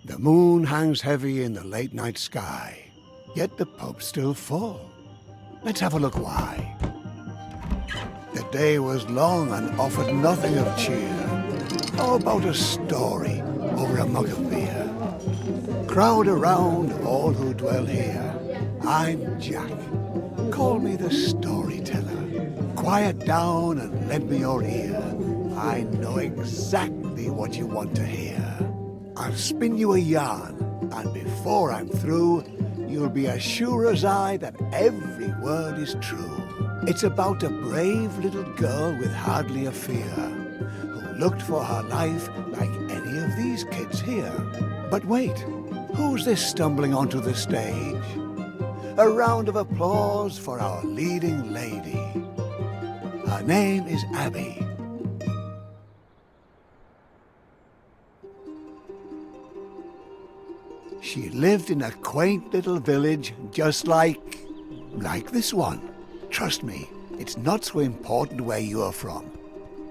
The moon hangs heavy in the late night sky, yet the pub's still full. Let's have a look why. The day was long and offered nothing of cheer. How about a story over a mug of beer? Crowd around all who dwell here. I'm Jack. Call me the storyteller. Quiet down and lend me your ear. I know exactly what you want to hear. I'll spin you a yarn, and before I'm through, you'll be as sure as I that every word is true. It's about a brave little girl with hardly a fear, who looked for her life like any of these kids here. But wait, who's this stumbling onto the stage? A round of applause for our leading lady. Her name is Abby. She lived in a quaint little village just like this one. Trust me, it's not so important where you're from.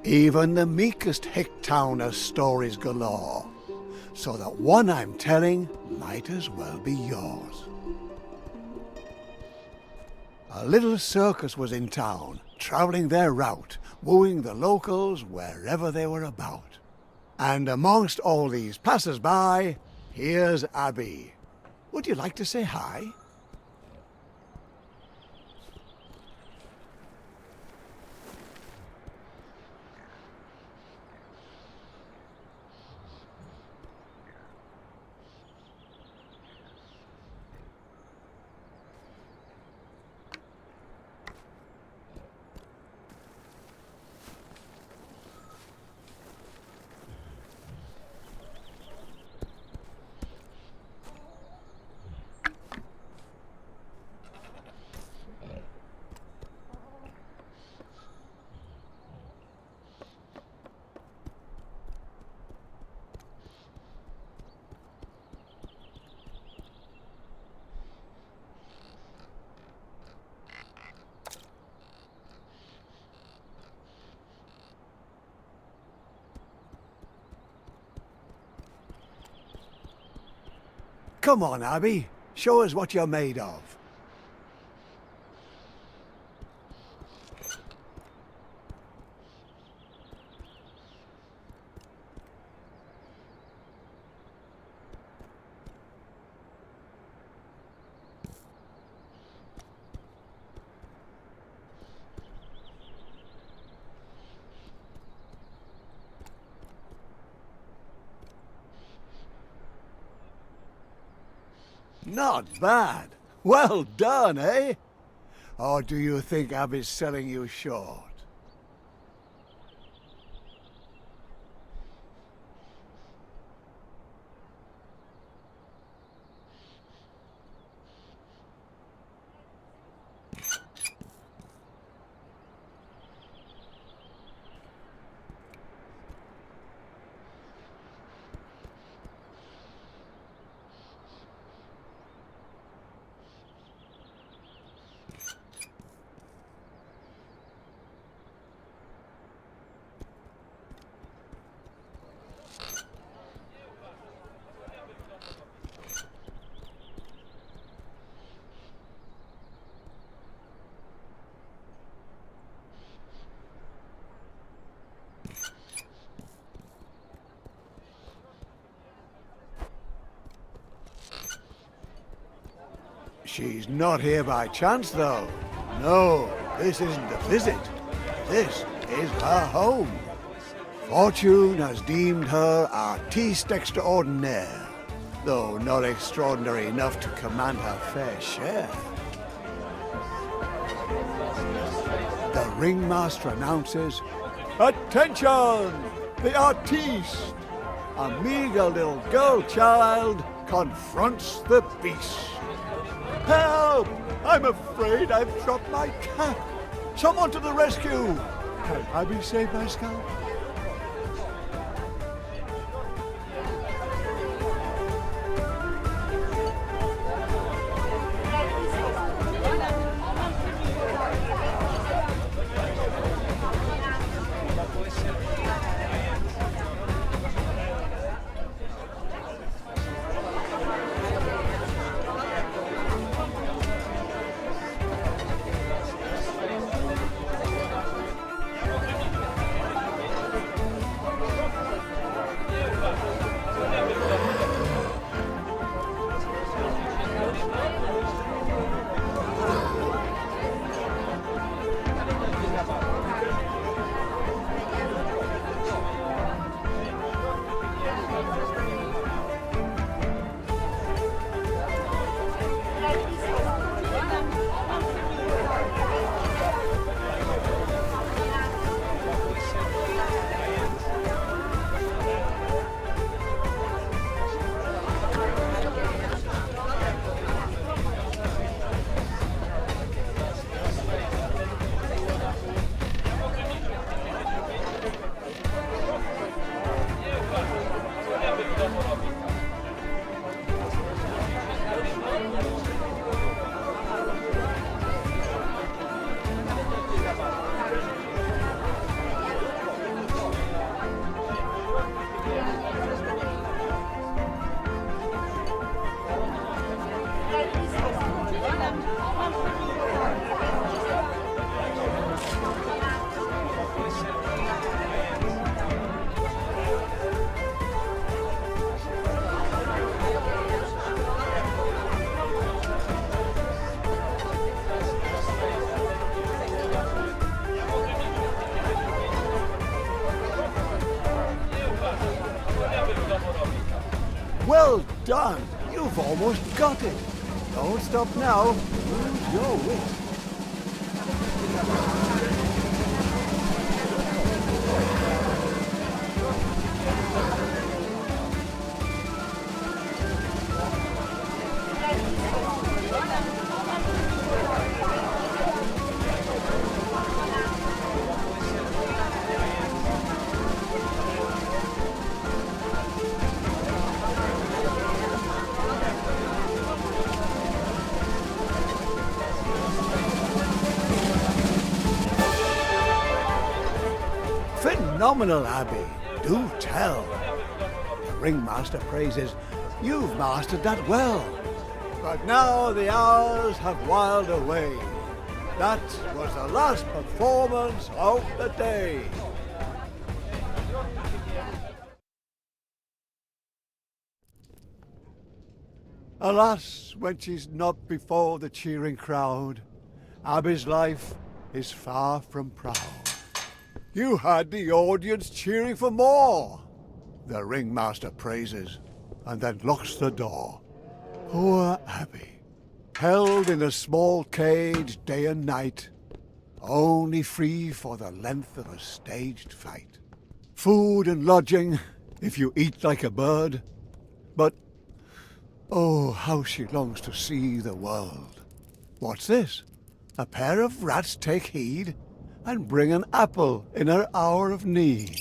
Even the meekest hick town has stories galore. So the one I'm telling might as well be yours. A little circus was in town, traveling their route, wooing the locals wherever they were about. And amongst all these passers-by, here's Abby. Would you like to say hi? Come on, Abby. Show us what you're made of. Not bad. Well done, eh? Or do you think Abby's selling you short? She's not here by chance, though. No, this isn't a visit. This is her home. Fortune has deemed her artiste extraordinaire, though not extraordinary enough to command her fair share. The ringmaster announces, "Attention! The artiste! A meager little girl child confronts the beast. Help! I'm afraid I've dropped my cap. Someone to the rescue! Can Abby save my scalp?" Well done! You've almost got it. Don't stop now. Use your wit. Phenomenal, Abby. Do tell. The ringmaster praises you've mastered that well. But now the hours have whiled away. That was the last performance of the day. Alas, when she's not before the cheering crowd, Abby's life is far from proud. You had the audience cheering for more. The ringmaster praises and then locks the door. Poor Abby, held in a small cage day and night, only free for the length of a staged fight. Food and lodging, if you eat like a bird, but oh, how she longs to see the world. What's this? A pair of rats take heed and bring an apple in her hour of need.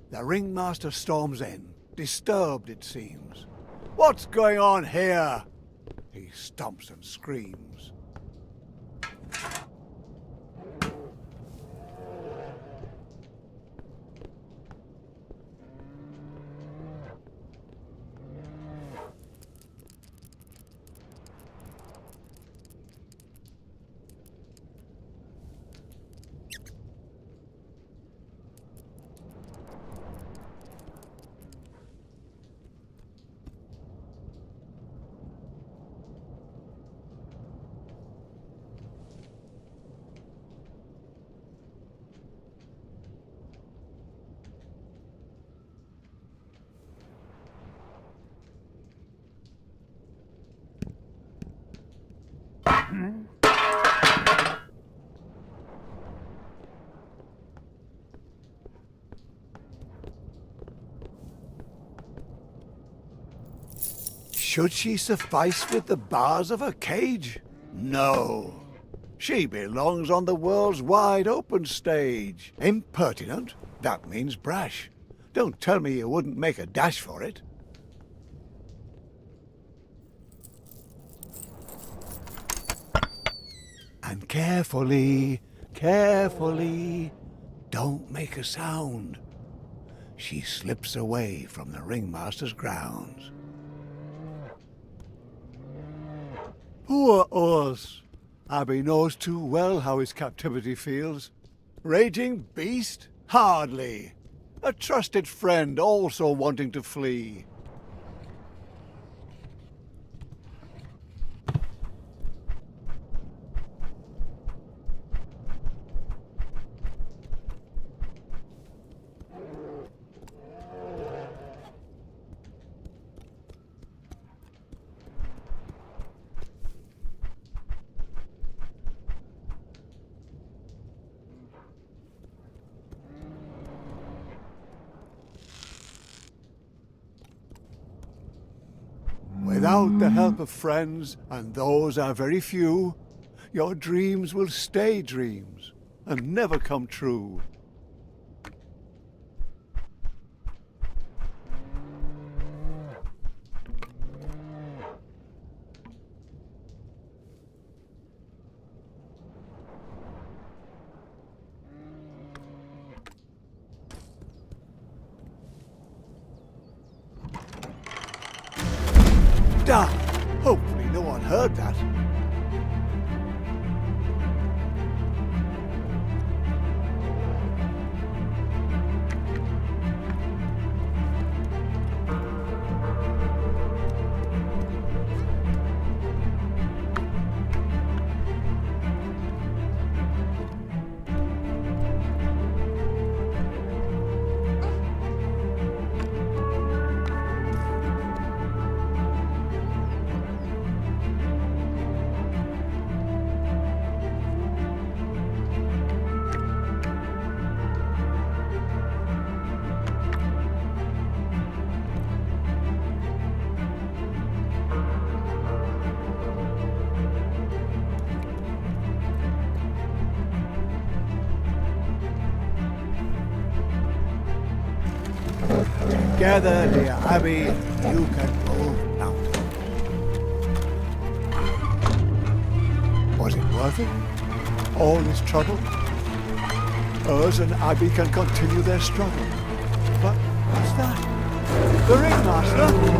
The ringmaster storms in, disturbed it seems. What's going on here? He stomps and screams. Should she suffice with the bars of her cage? No. She belongs on the world's wide open stage. Impertinent? That means brash. Don't tell me you wouldn't make a dash for it. And carefully, carefully, don't make a sound. She slips away from the ringmaster's grounds. Poor Urs. Abby knows too well how his captivity feels. Raging beast? Hardly. A trusted friend also wanting to flee. Without the help of friends, and those are very few, your dreams will stay dreams and never come true. Damn! Hopefully no one heard that. Together, dear Abby, you can move mountains. Was it worth it? All this trouble? Us and Abby can continue their struggle. But what's that? The ringmaster? We've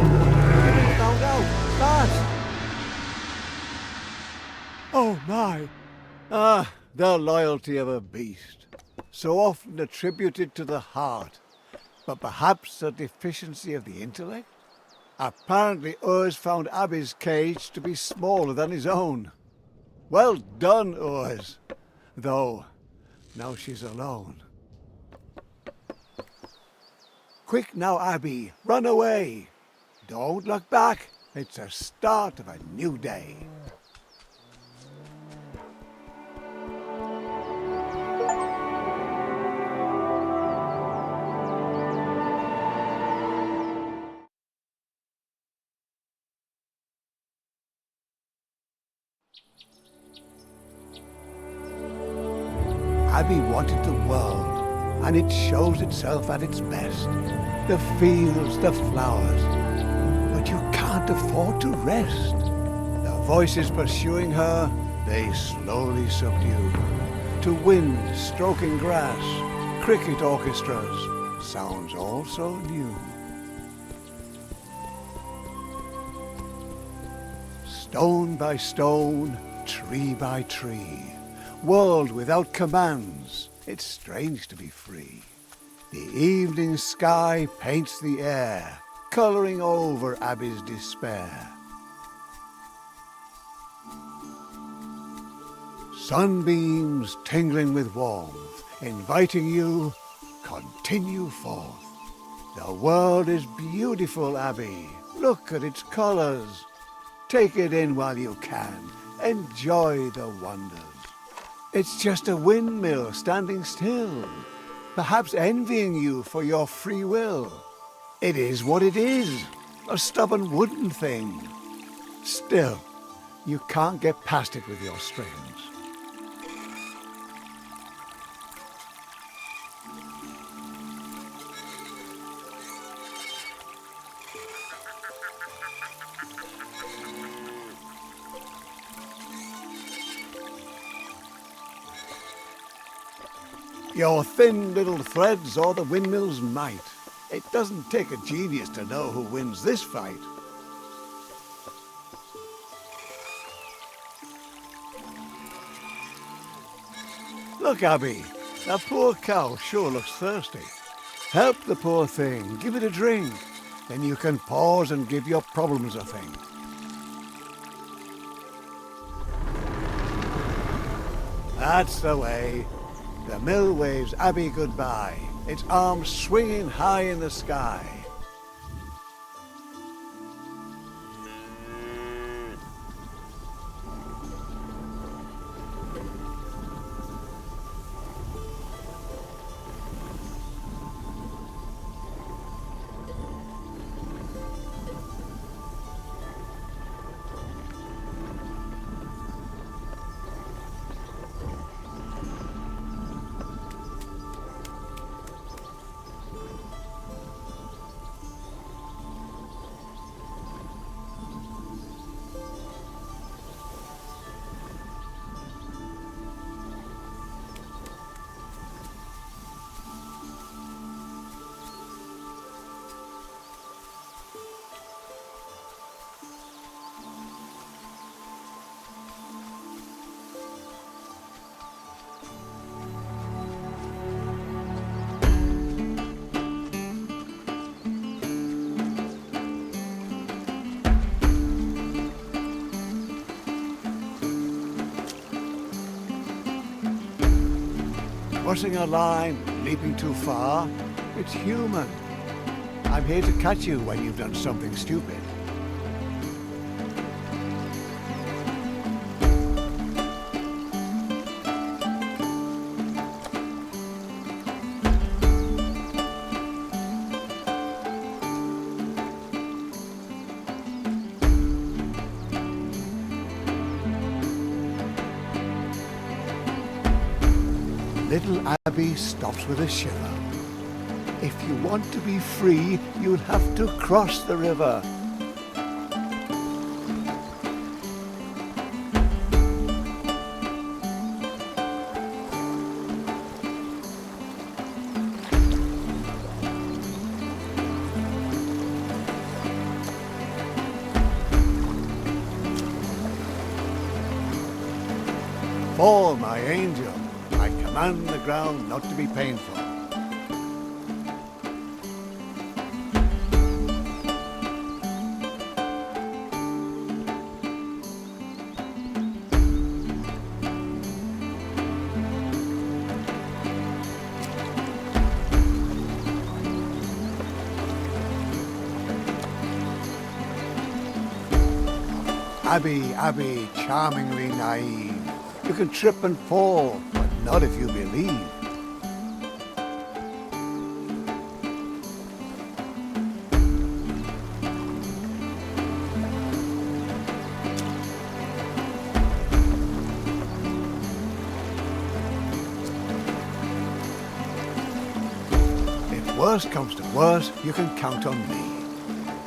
been found out. Fast! Oh my! Ah, the loyalty of a beast. So often attributed to the heart. But perhaps a deficiency of the intellect? Apparently Urs found Abby's cage to be smaller than his own. Well done, Urs. Though, now she's alone. Quick now, Abby, run away. Don't look back. It's the start of a new day. Abby wanted the world, and it shows itself at its best. The fields, the flowers, but you can't afford to rest. The voices pursuing her, they slowly subdue. To wind stroking grass, cricket orchestras, sounds all so new. Stone by stone, tree by tree, world without commands, it's strange to be free. The evening sky paints the air, colouring over Abby's despair. Sunbeams tingling with warmth, inviting you, continue forth. The world is beautiful, Abby. Look at its colours. Take it in while you can. Enjoy the wonders. It's just a windmill standing still, perhaps envying you for your free will. It is what it is, a stubborn wooden thing. Still, you can't get past it with your strings. Your thin little threads or the windmill's might. It doesn't take a genius to know who wins this fight. Look, Abby, that poor cow sure looks thirsty. Help the poor thing, give it a drink. Then you can pause and give your problems a think. That's the way. The mill waves Abby goodbye, its arms swinging high in the sky. Crossing a line, leaping too far, it's human. I'm here to catch you when you've done something stupid. Little Abby stops with a shiver. If you want to be free, you'll have to cross the river. Fall, my angel. I command the ground not to be painful. Abby, charmingly naive. You can trip and fall, but not if you believe. If worst comes to worst, you can count on me.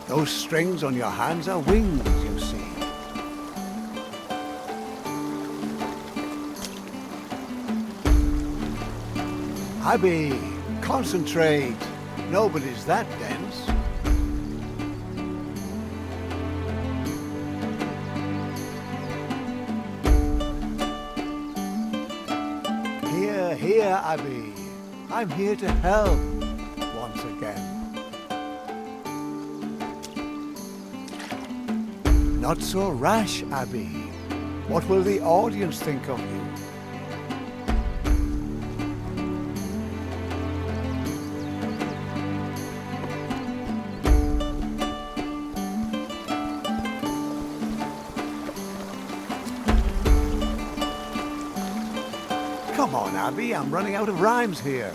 Those strings on your hands are wings, you see. Abby, concentrate. Nobody's that dense. Here, Abby. I'm here to help once again. Not so rash, Abby. What will the audience think of you? Come on, Abby, I'm running out of rhymes here.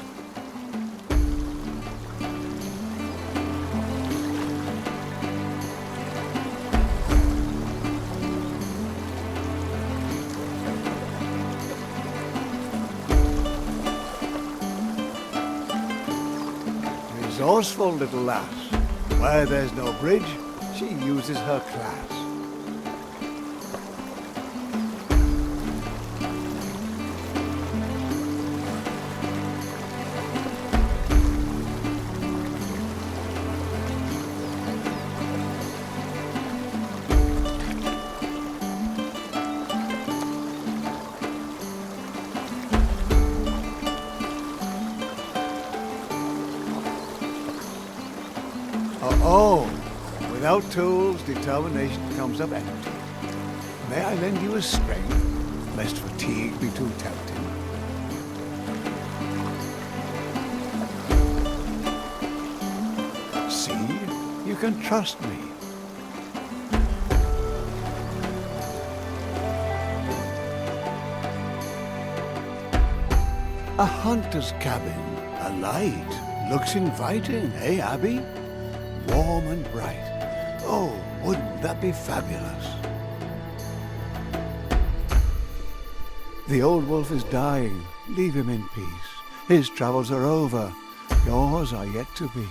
Resourceful little lass. Where there's no bridge, she uses her class. Oh, without tools, determination comes up empty. May I lend you a string, lest fatigue be too tempting? See, you can trust me. A hunter's cabin, a light, looks inviting, eh, Abby? Warm and bright. Oh, wouldn't that be fabulous? The old wolf is dying. Leave him in peace. His travels are over. Yours are yet to be.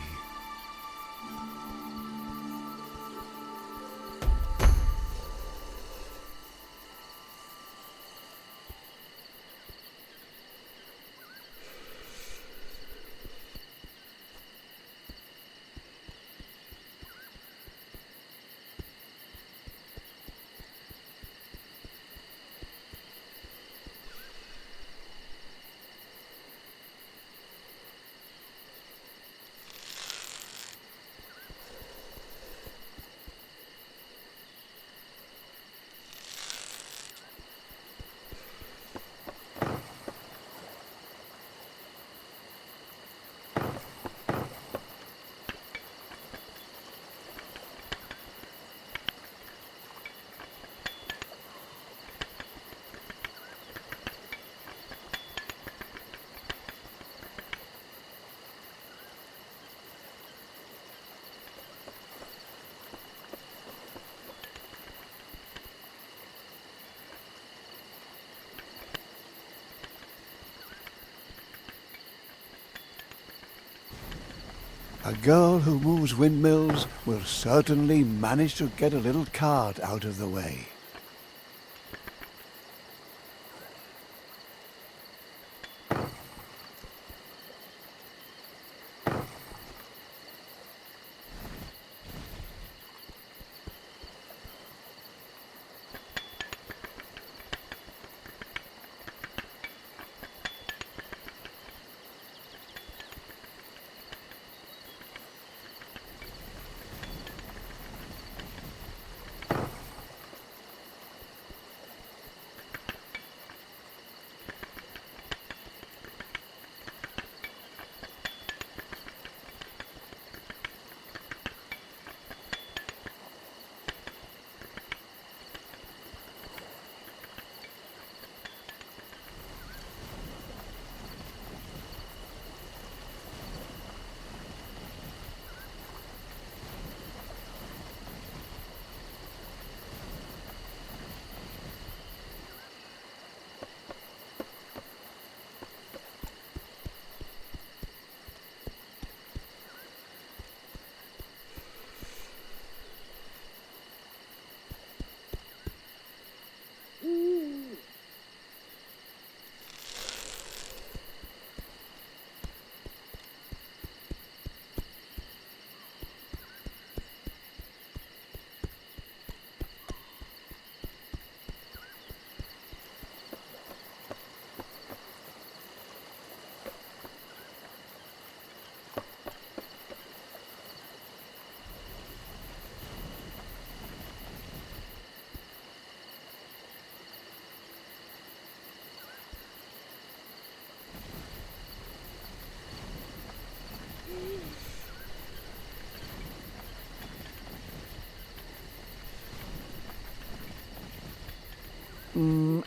A girl who moves windmills will certainly manage to get a little cart out of the way.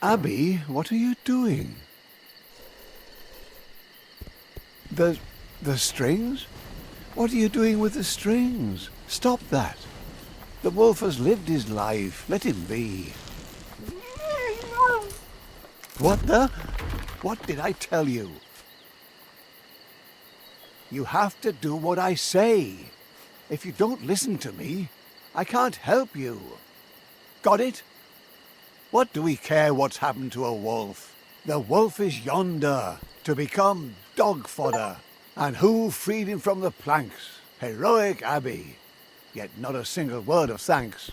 Abby, what are you doing? The strings? What are you doing with the strings? Stop that. The wolf has lived his life. Let him be. What the? What did I tell you? You have to do what I say. If you don't listen to me, I can't help you. Got it? What do we care what's happened to a wolf? The wolf is yonder, to become dog fodder. And who freed him from the planks? Heroic Abby. Yet not a single word of thanks.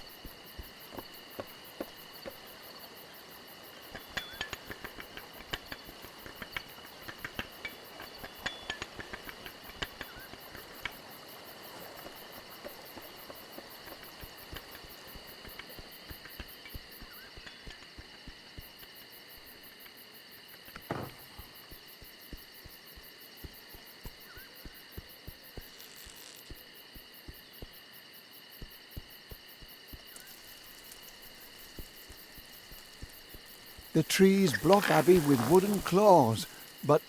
The trees block Abby with wooden claws, but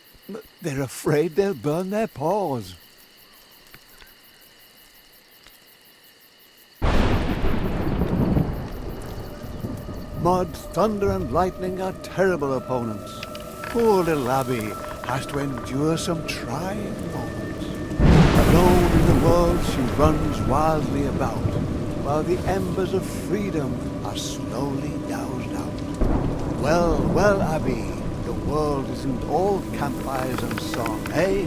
they're afraid they'll burn their paws. Mud, thunder and lightning are terrible opponents. Poor little Abby has to endure some trying moments. Alone in the world she runs wildly about, while the embers of freedom are slowly doused out. Well, well, Abby, the world isn't all campfires and song, eh?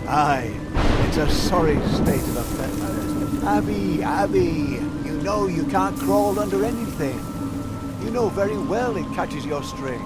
Aye, it's a sorry state of affairs. Abby, Abby, you know you can't crawl under anything. You know very well it catches your strings.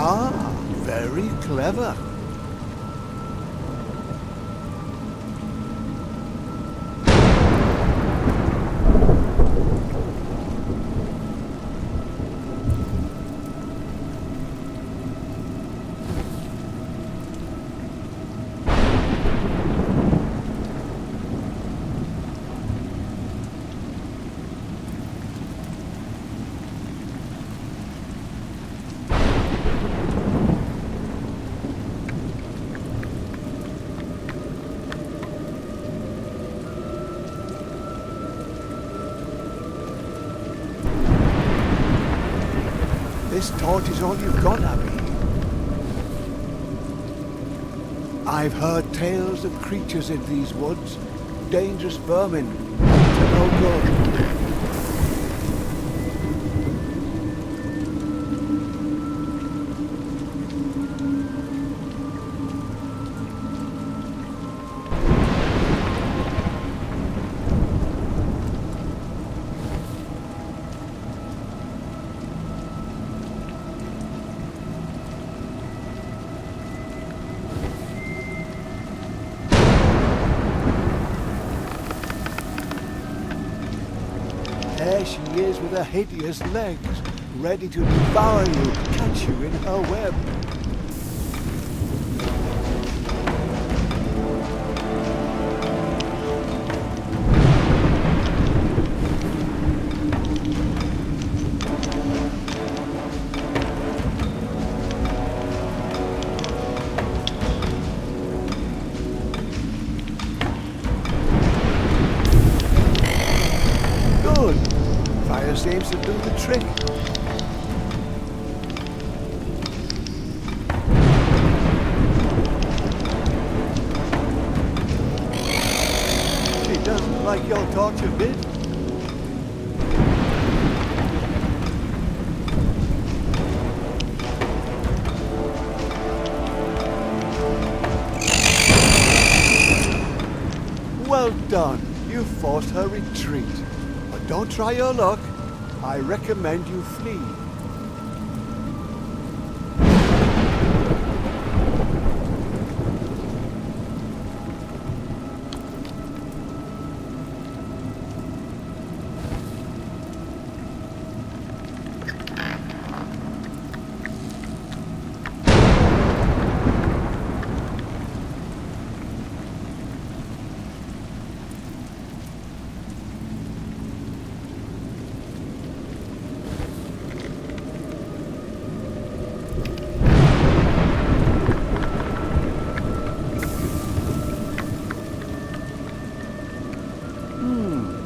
Ah, very clever. This torch is all you've got, Abby. I've heard tales of creatures in these woods. Dangerous vermin. Up to no good. There she is with her hideous legs, ready to devour you, catch you in her web. Good. Fire seems to do the trick. She doesn't like your torch a bit. Well done. You forced her retreat. But don't try your luck. I recommend you flee.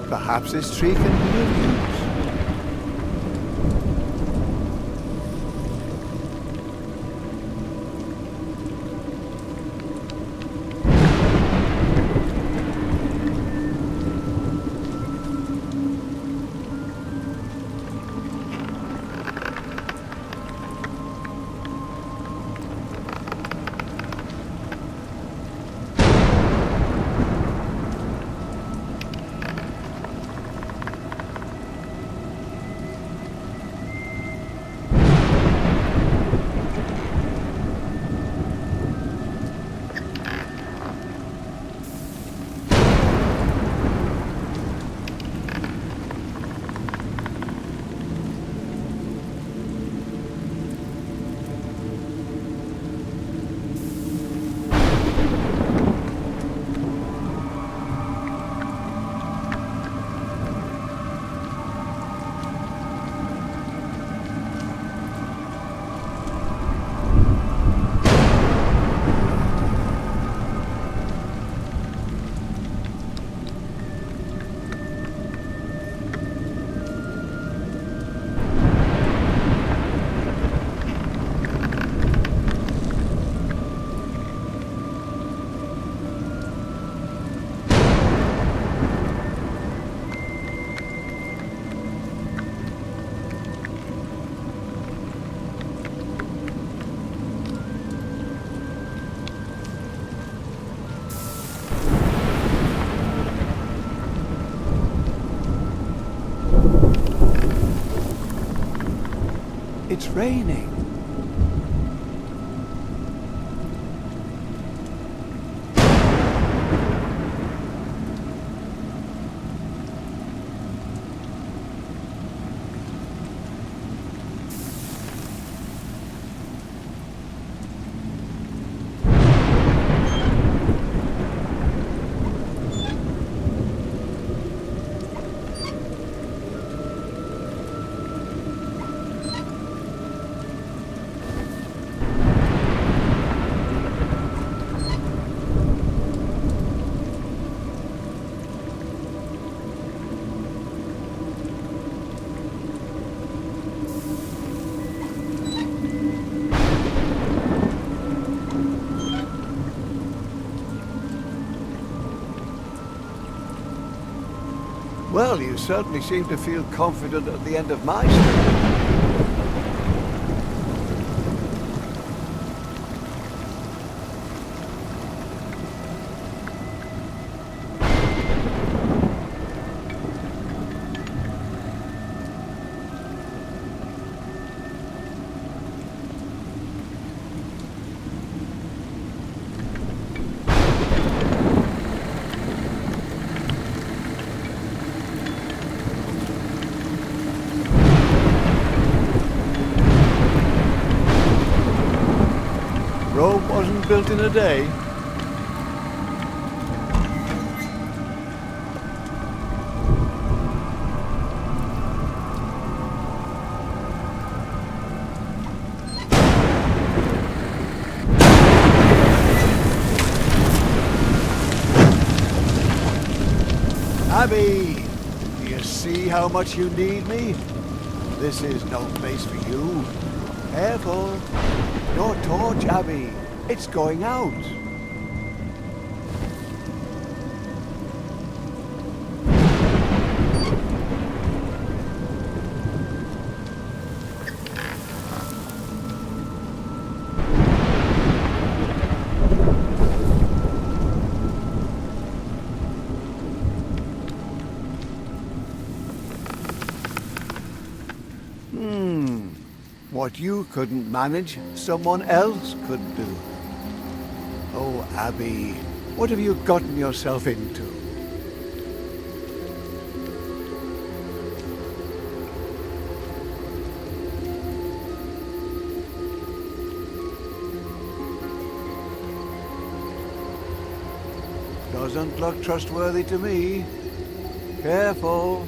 Perhaps this tree can be of use. It's raining. Well, you certainly seem to feel confident at the end of my story. Rome wasn't built in a day. Abby, do you see how much you need me? This is no place for you. Careful. Your torch, Abby. It's going out. What you couldn't manage, someone else could do. Oh, Abby, what have you gotten yourself into? Doesn't look trustworthy to me. Careful.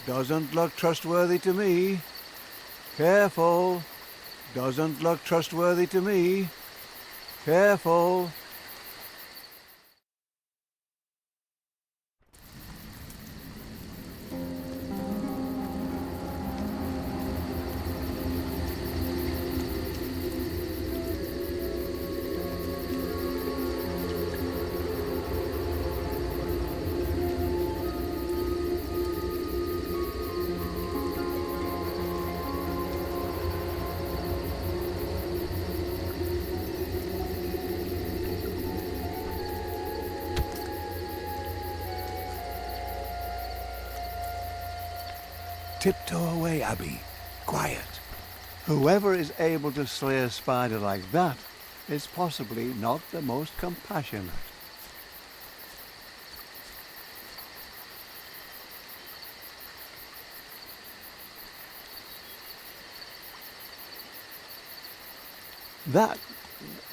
Doesn't look trustworthy to me. Careful. Doesn't look trustworthy to me. Careful. Tiptoe away, Abby. Quiet. Whoever is able to slay a spider like that is possibly not the most compassionate.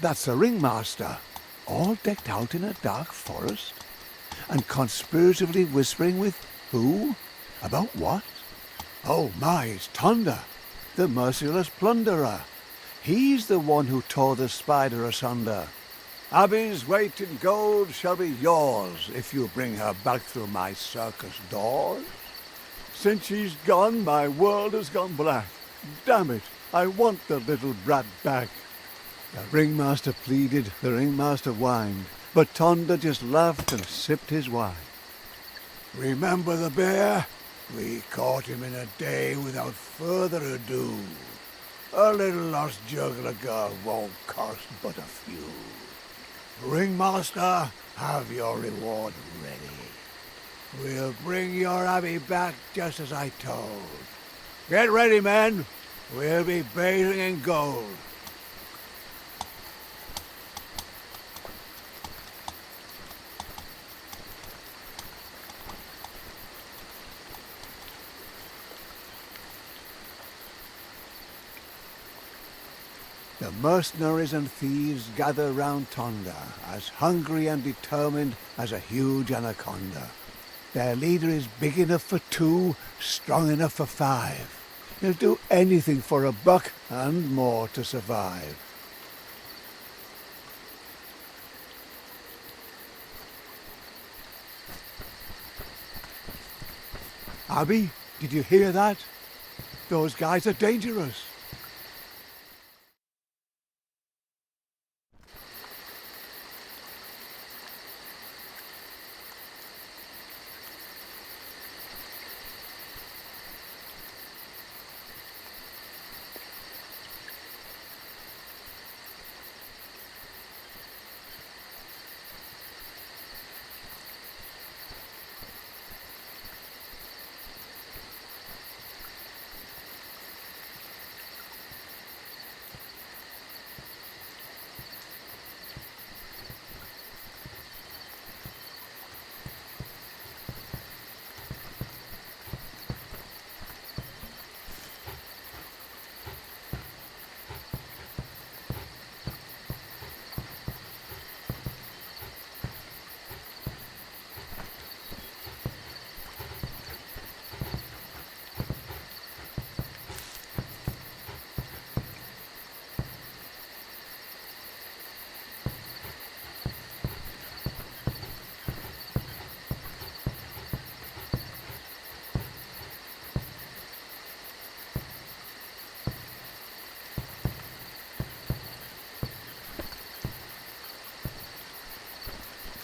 That's a ringmaster, all decked out in a dark forest, and conspiratively whispering with who? About what? Oh my, it's Thunder, the merciless plunderer. He's the one who tore the spider asunder. Abby's weight in gold shall be yours if you bring her back through my circus doors. Since she's gone, my world has gone black. Damn it, I want the little brat back. The ringmaster pleaded, the ringmaster whined, But Tonda just laughed and sipped his wine. Remember the bear? We caught him in a day without further ado. A little lost juggler girl won't cost but a few. Ringmaster, have your reward ready. We'll bring your abbey back just as I told. Get ready, men. We'll be bathing in gold. The mercenaries and thieves gather round Tonda, as hungry and determined as a huge anaconda. Their leader is big enough for 2, strong enough for 5. He'll do anything for a buck and more to survive. Abby, did you hear that? Those guys are dangerous.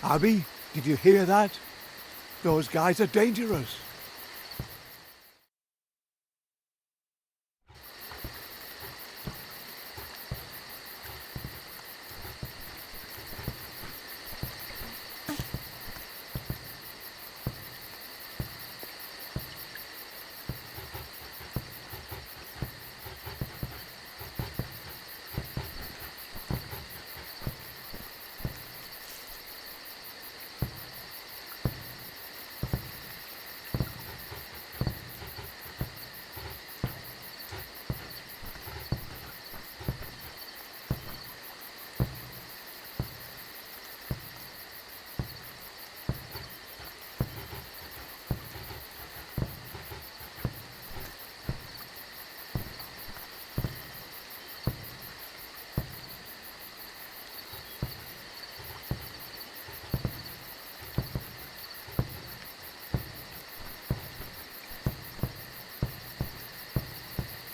Abby, did you hear that? Those guys are dangerous.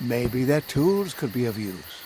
Maybe their tools could be of use.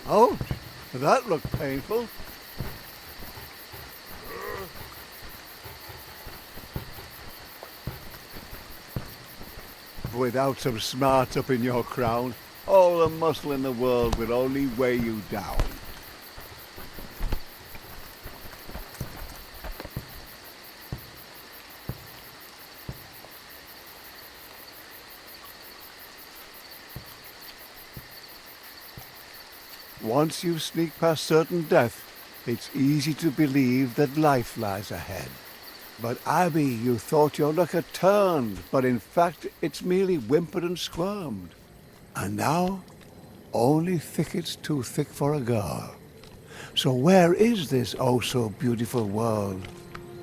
Ouch! That looked painful. Without some smarts up in your crown, all the muscle in the world will only weigh you down. Once you sneak past certain death, it's easy to believe that life lies ahead. But Abby, you thought your luck had turned, but in fact it's merely whimpered and squirmed. And now, only thickets too thick for a girl. So where is this oh so beautiful world?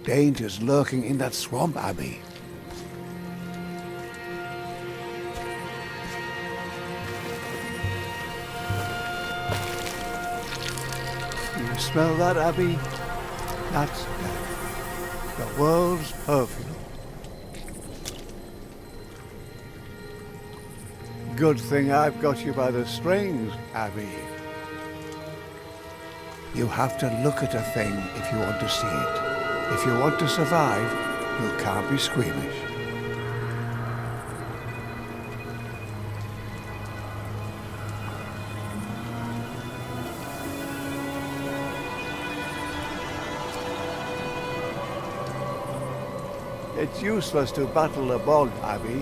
Dangers lurking in that swamp, Abby. You smell that, Abby? That's death. The world's perfume. Good thing I've got you by the strings, Abby. You have to look at a thing if you want to see it. If you want to survive, you can't be squeamish. It's useless to battle the bog, Abby.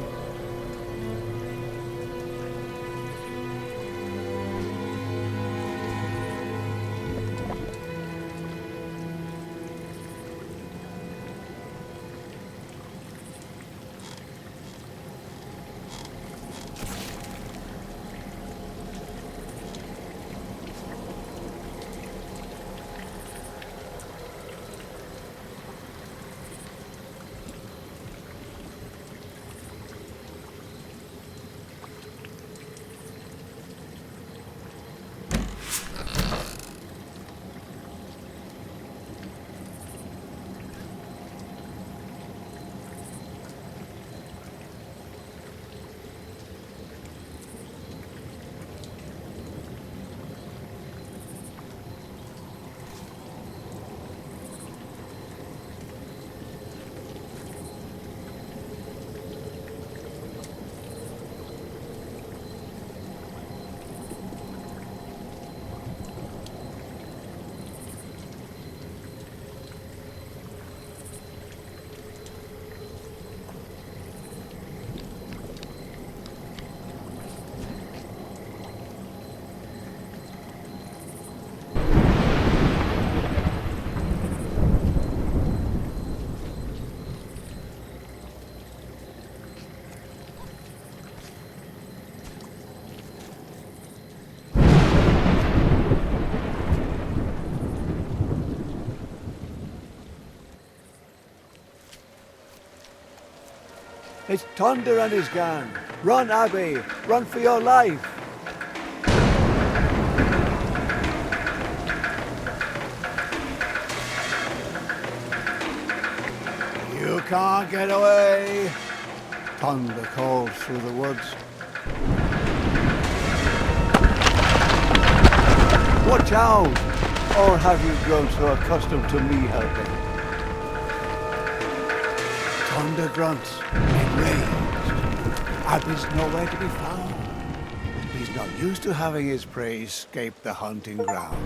It's Thunder and his gang. Run, Abby! Run for your life! You can't get away! Thunder calls through the woods. Watch out! Or have you grown so accustomed to me helping? Thunder grunts, enraged. Abby's nowhere to be found. He's not used to having his prey escape the hunting ground.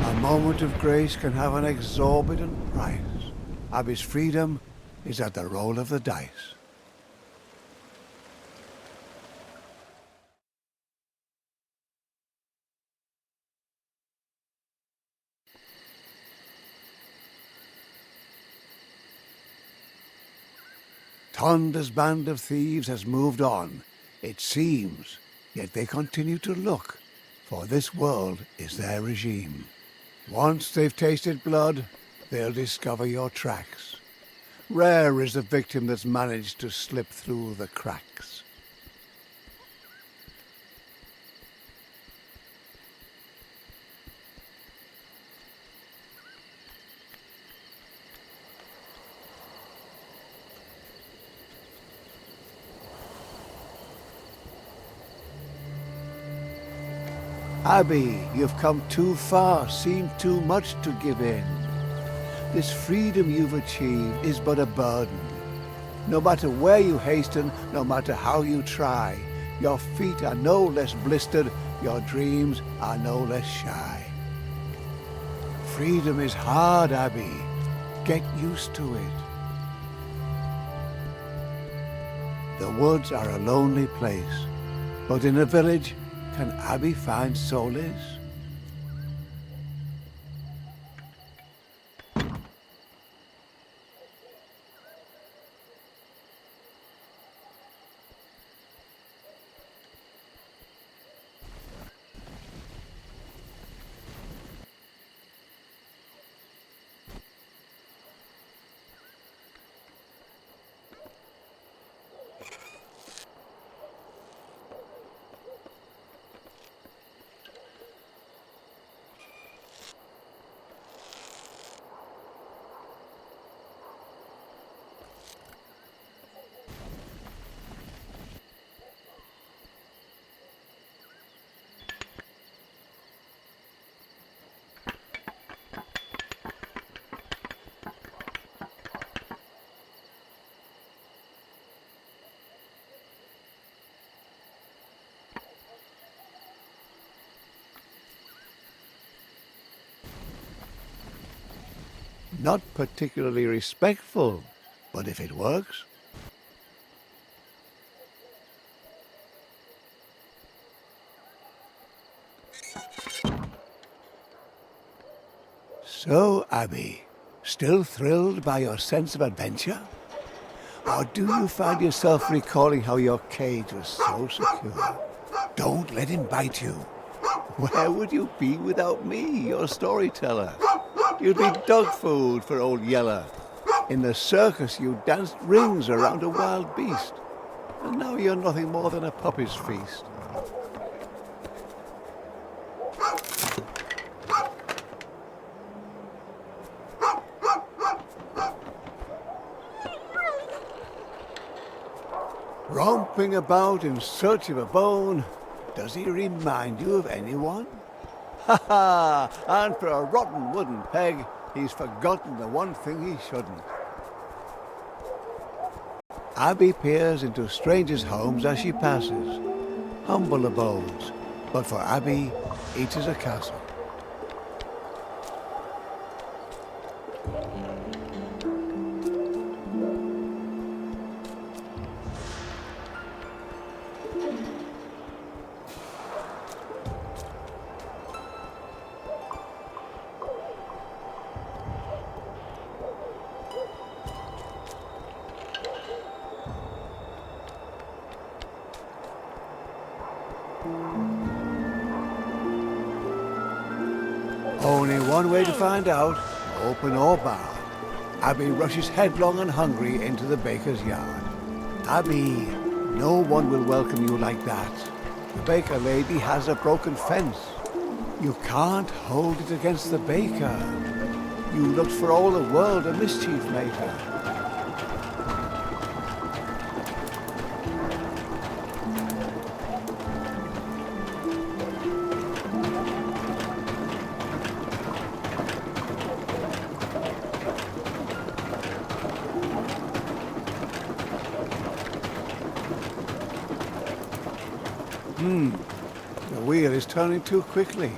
A moment of grace can have an exorbitant price. Abby's freedom is at the roll of the dice. Thunder's band of thieves has moved on, it seems, yet they continue to look, for this world is their regime. Once they've tasted blood, they'll discover your tracks. Rare is the victim that's managed to slip through the cracks. Abby, you've come too far, seen too much to give in. This freedom you've achieved is but a burden. No matter where you hasten, no matter how you try, your feet are no less blistered, your dreams are no less shy. Freedom is hard, Abby. Get used to it. The woods are a lonely place, but in a village, can Abby find solace? Not particularly respectful, but if it works. So, Abby, still thrilled by your sense of adventure? Or do you find yourself recalling how your cage was so secure? Don't let him bite you. Where would you be without me, your storyteller? You'd be dog food for old Yeller. In the circus you danced rings around a wild beast. And now you're nothing more than a puppy's feast. Romping about in search of a bone, does he remind you of anyone? Ha ha! And for a rotten wooden peg, he's forgotten the one thing he shouldn't. Abby peers into strangers' homes as she passes. Humble abodes, but for Abby, each is a castle. Only one way to find out, open or barred. Abby rushes headlong and hungry into the baker's yard. Abby, no one will welcome you like that. The baker lady has a broken fence. You can't hold it against the baker. You looked for all the world a mischief maker. The wheel is turning too quickly.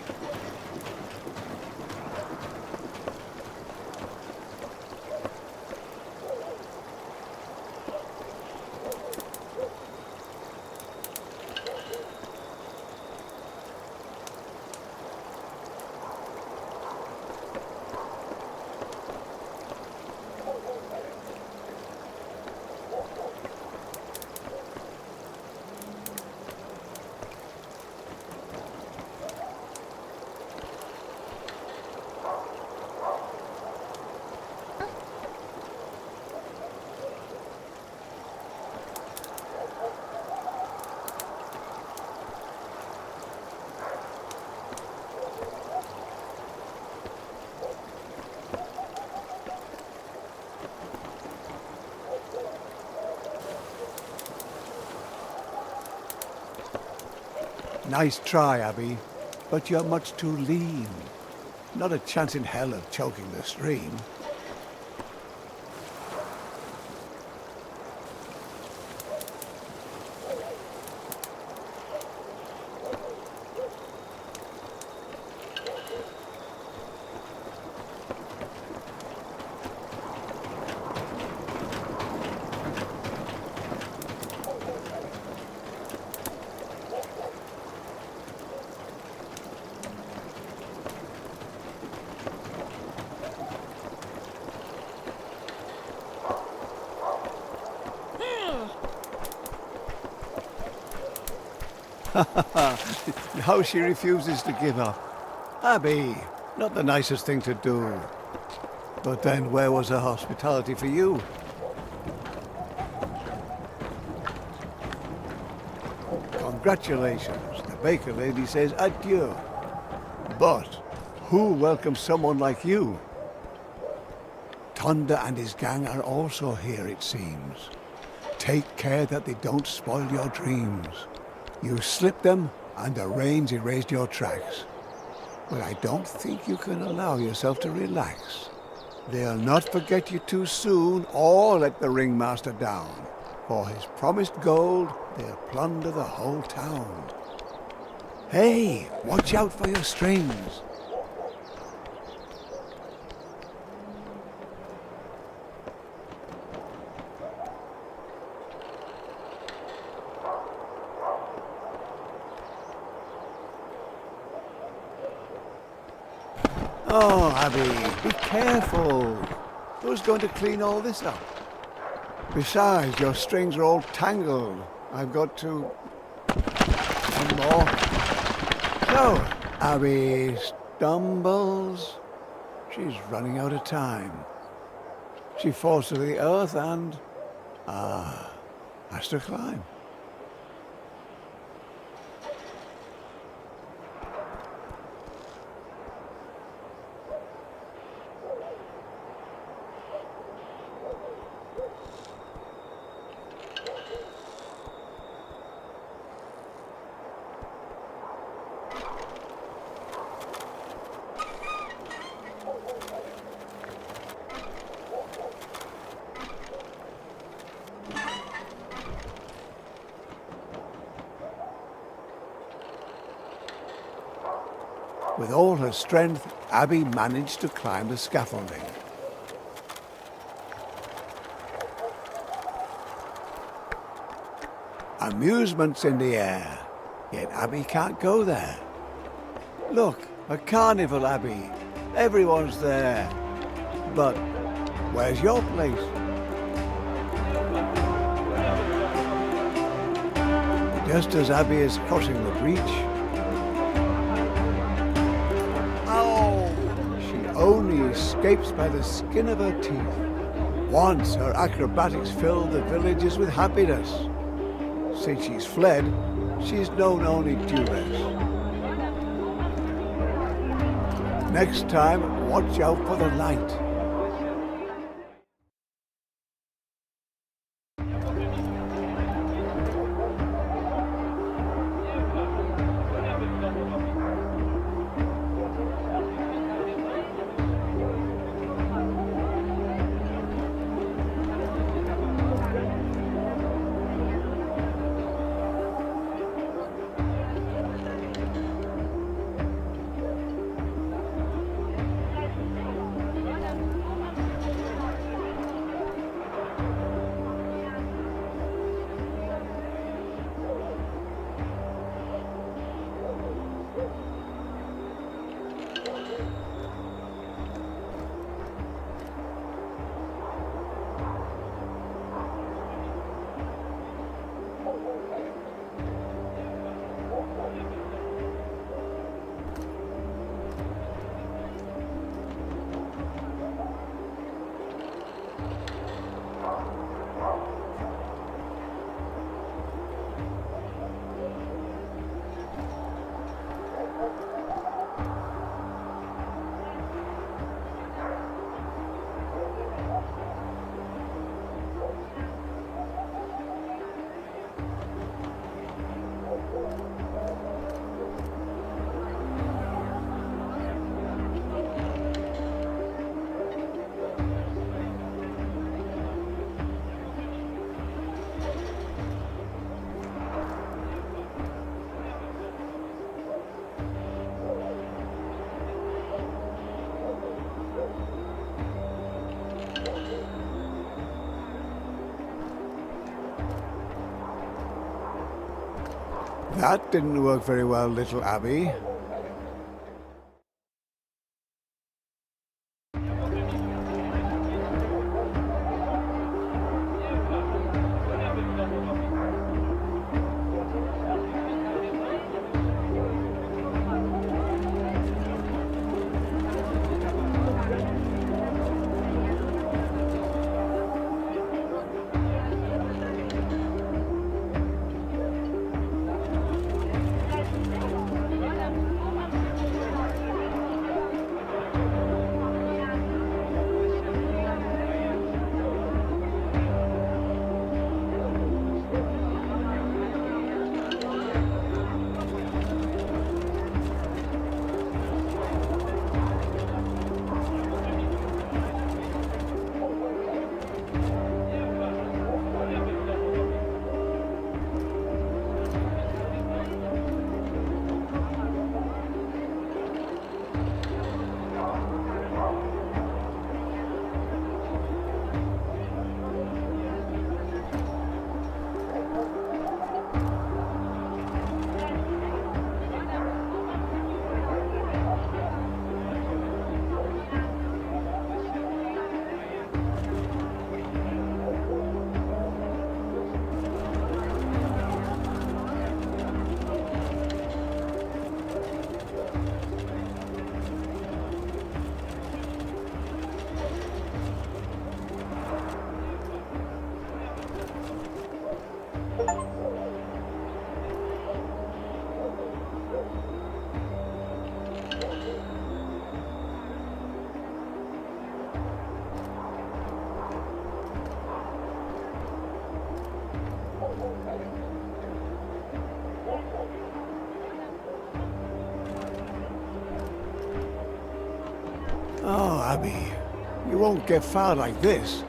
Nice try, Abby. but you're much too lean. Not a chance in hell of choking the stream. How she refuses to give up. Abby, not the nicest thing to do. But then where was her hospitality for you? Congratulations, the baker lady says adieu. But who welcomes someone like you? Thunder and his gang are also here, it seems. Take care that they don't spoil your dreams. You slipped them, and the rains erased your tracks. But I don't think you can allow yourself to relax. They'll not forget you too soon, or let the ringmaster down. For his promised gold, they'll plunder the whole town. Hey, watch out for your strings. Oh, Abby, be careful. Who's going to clean all this up? Besides, your strings are all tangled. I've got to... One more. So, Abby stumbles. She's running out of time. She falls to the earth and... has to climb. With all her strength, Abby managed to climb the scaffolding. Amusement's in the air, yet Abby can't go there. Look, a carnival, Abby. Everyone's there. But where's your place? Just as Abby is crossing the breach, only escapes by the skin of her teeth. Once her acrobatics filled the villagers with happiness. Since she's fled, she's known only duress. Next time, watch out for the light. That didn't work very well, little Abby. Oh, Abby, you won't get far like this.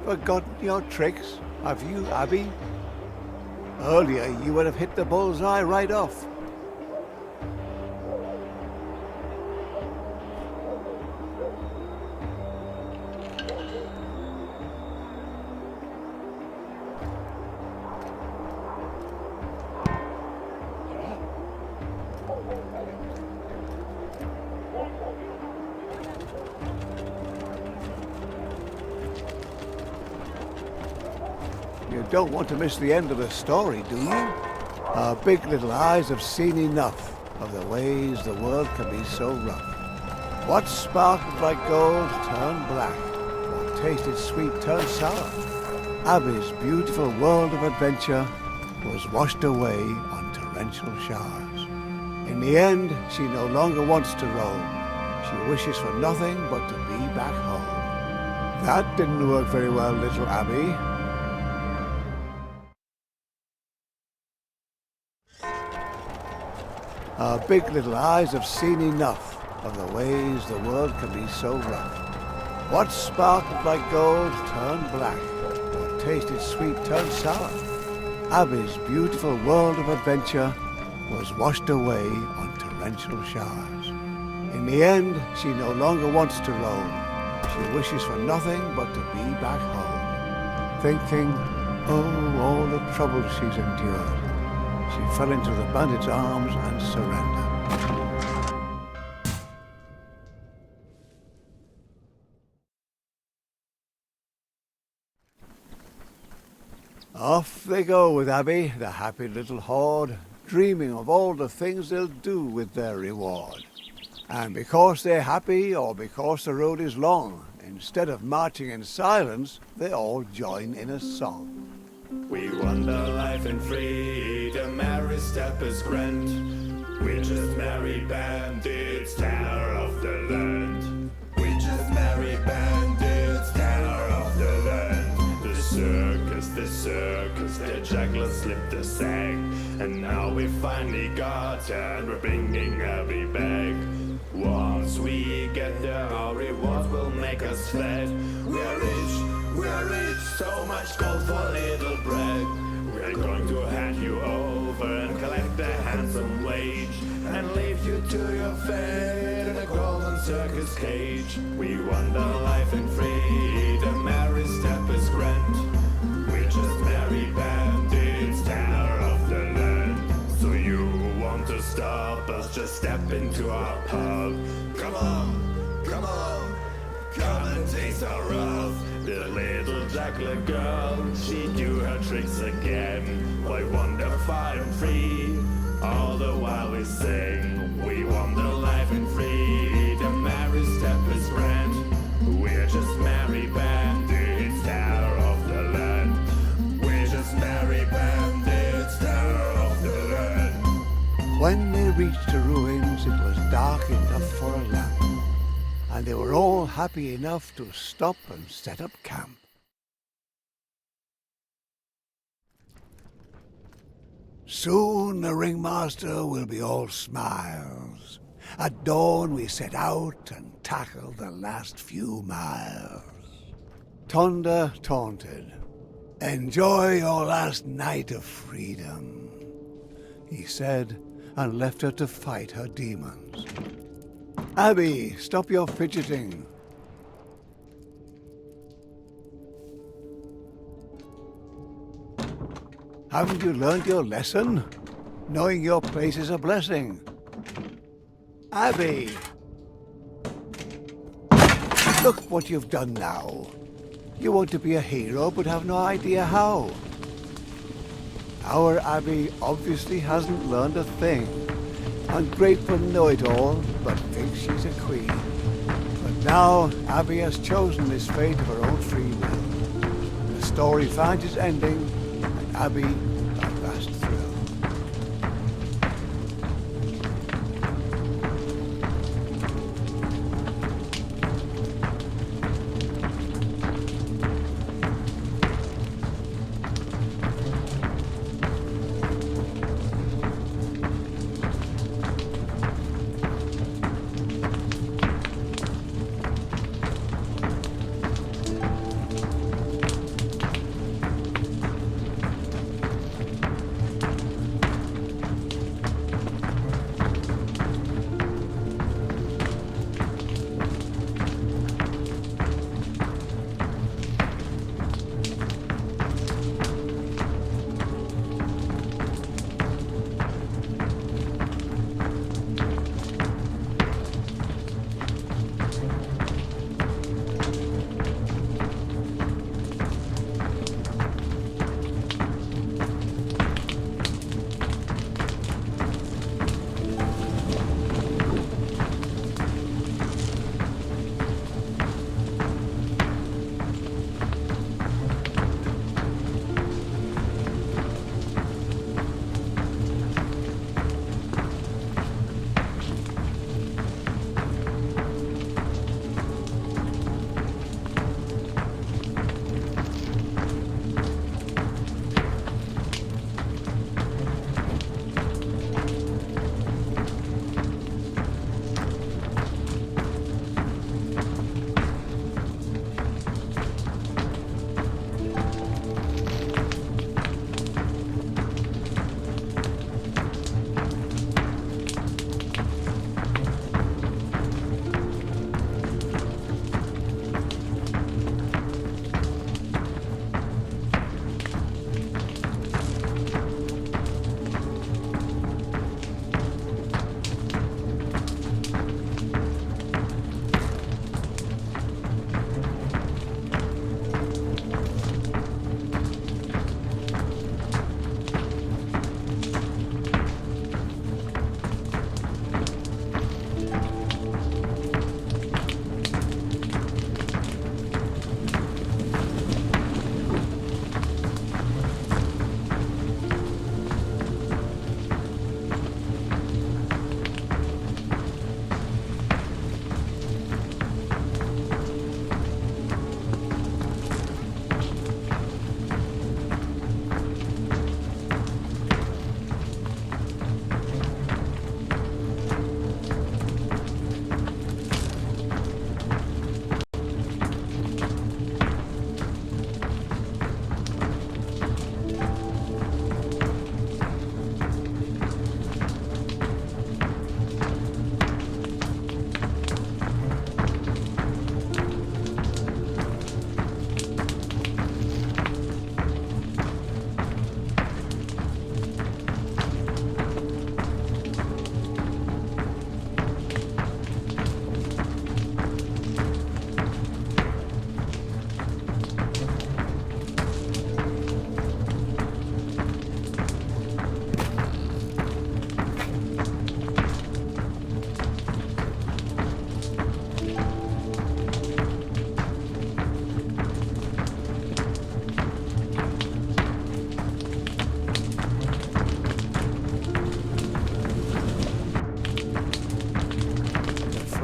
Forgotten your tricks, have you, Abby? Earlier you would have hit the bullseye right off. You don't want to miss the end of the story, do you? Our big little eyes have seen enough of the ways the world can be so rough. What sparkled like gold turned black, what tasted sweet turned sour. Abby's beautiful world of adventure was washed away on torrential showers. In the end, she no longer wants to roam. She wishes for nothing but to be back home. That didn't work very well, little Abby. Our big little eyes have seen enough of the ways the world can be so rough. What sparkled like gold turned black, what tasted sweet turned sour. Abby's beautiful world of adventure was washed away on torrential showers. In the end, she no longer wants to roam. She wishes for nothing but to be back home. Thinking, oh, all the trouble she's endured, she fell into the bandit's arms and surrendered. Off they go with Abby, the happy little horde, dreaming of all the things they'll do with their reward. And because they're happy, or because the road is long, instead of marching in silence, they all join in a song. We wander life in freedom, every step is grand. We just merry bandits, terror of the land. We just merry bandits, terror of the land. The circus, the juggler slipped the sack. And now we finally got her, and we're bringing Abby back. Once we get there, our rewards will make us fat. We are rich, so much gold for little bread. We're going to hand you over and collect a handsome wage, and leave you to your fate in a golden circus cage. We wander life in freedom, every step is grand. We're just merry bandits, terror of the land. So you want to stop us, just step into our pub. Come on, come on, come and taste our love. The little juggler girl, she do her tricks again. Why wander far and free, all the while we sing. We wander life in freedom, every step is grand. We're just merry bandits, terror of the land. We're just merry bandits, terror of the land. When they reached the ruins, it was dark enough for a lamp, and they were all happy enough to stop and set up camp. Soon the ringmaster will be all smiles. At dawn we set out and tackle the last few miles. Tonda taunted, "Enjoy your last night of freedom," he said, and left her to fight her demons. Abby, stop your fidgeting. Haven't you learned your lesson? Knowing your place is a blessing. Abby! Look what you've done now. You want to be a hero but have no idea how. Our Abby obviously hasn't learned a thing. Ungrateful know-it-all, but thinks she's a queen. But now Abby has chosen this fate of her own free will. The story finds its ending, and Abby a vast thrill.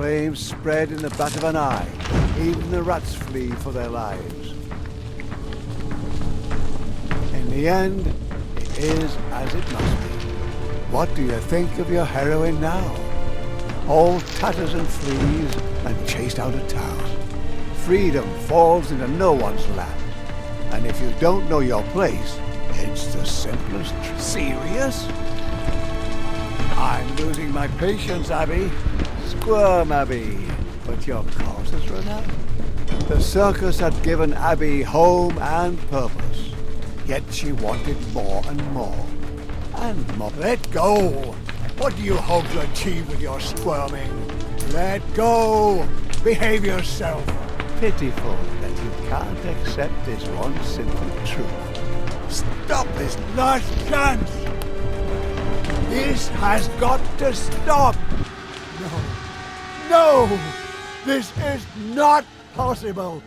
flames spread in the bat of an eye. Even the rats flee for their lives. In the end, it is as it must be. What do you think of your heroine now? All tatters and fleas and chased out of town. Freedom falls into no one's lap. And if you don't know your place, it's the simplest. Serious? I'm losing my patience, Abby. Squirm, Abby. But your course has run out. The circus had given Abby home and purpose. Yet she wanted more and more. And more. Let go! What do you hope to achieve with your squirming? Let go! Behave yourself! Pitiful that you can't accept this one simple truth. Stop this last chance! This has got to stop! No! No! This is not possible!